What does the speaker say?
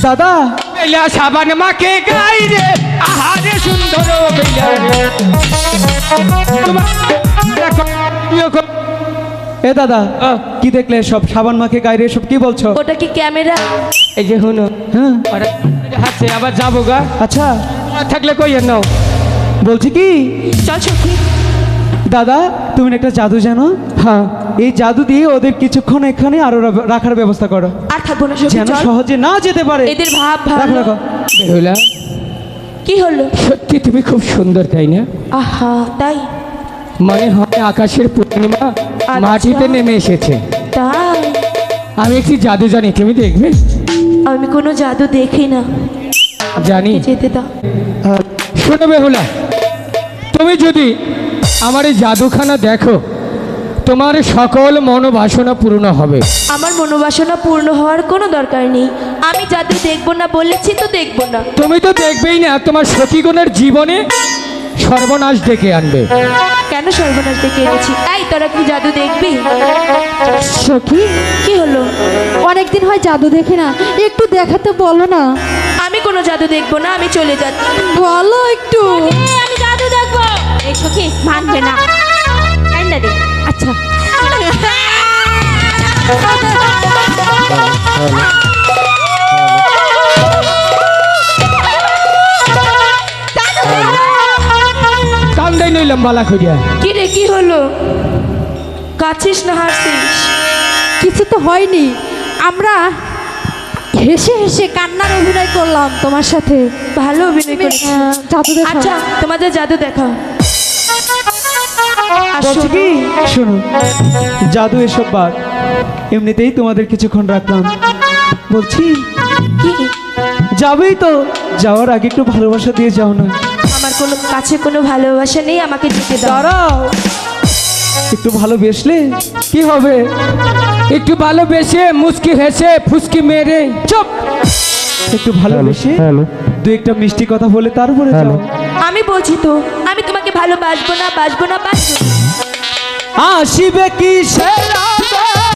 দাদা বেলা সাবান মাকে গাই রে আহারে সুন্দর বেলা এ দাদা কি দেখলে সব সাবান মাকে গায়ে সব কি বলছো? ওটা কি ক্যামেরা? এই যে হুনো হ্যাঁ হাতে আবার যাবো গা। আচ্ছা থাকলে কই নাও বলছি কি চল সখী। দাদা তুমি একটা জাদু জানো? হ্যাঁ এই জাদু দিয়ে ওদের কিছুক্ষণ এখানে আরো রাখার ব্যবস্থা করো, আর থাকবো না সখী, যেন চল। সহজে না যেতে পারে। এদের ভাব রাখো ভালো। রাখো। বেহুলা কি হলো? সত্যি তুমি খুব সুন্দর তাই না? আহা তাই? মনে হয় আকাশের পূর্ণিমা মাটিতে নেমে এসেছে। তাই আমি একটি জাদু জানি, তুমি দেখবে? আমি কোনো জাদু দেখি না, জানি। যেতে দাও। শোনো বেহুলা, তুমি যদি আমার এই জাদুখানা দেখো তোমার সকল মনোবাসনা পূর্ণ হবে। আমার মনোবাসনা পূর্ণ হওয়ার কোনো দরকার নেই, আমি জাদু দেখবো না বলেছি তো দেখবো না। তুমি তো দেখবেই না, তোমার সখীগণের জীবনে সর্বনাশ ডেকে আনবে। কেন সর্বনাশ দেখে এনেছি? এই তোরা কি জাদু দেখবি? সখী কি হলো? অনেকদিন হয় জাদু দেখি না, একটু দেখাতে বলো না। আমি কোনো জাদু দেখবো না, আমি চলে যাচ্ছি। বলো একটু। আমি জাদু দেখবো। এই সখী মানবে না। কাইন্দা দে। আচ্ছা কান্দাই নইলাম বালা করিয়া। কি রে, কি হলো? কাছিস না হাসিস? কিছু তো হয়নি, আমরা হেসে হেসে কান্নার অভিনয় করলাম তোমার সাথে। ভালো অভিনয় করেছিস। জাদু দেখা। আচ্ছা তোমাদের জাদু দেখাও। আর বলছি শোনো, কি শোনো, জাদু এসব বাদ, এমনিতেই তোমাদের কিছুক্ষণ রাখলাম। বলছি কি যাবেই তো, যাওয়ার আগে একটু ভালোবাসা দিয়ে যাও না। আমার কোনো কাছে কোনো ভালোবাসা নেই, আমাকে যেতে দাও। দাঁড়াও, একটু ভালোবেসলে কি হবে? একটু ভালোবেসে মুচকি হেসে ফুসকি মেরে চুপ, একটু ভালোবেসে দু একটা মিষ্টি কথা বলে তারপরে যাও। আমি বলছি তো, আমি তোমাকে ভালোবাসবো না, বাসবো না, বাসবো না। আসিবে কি সেরা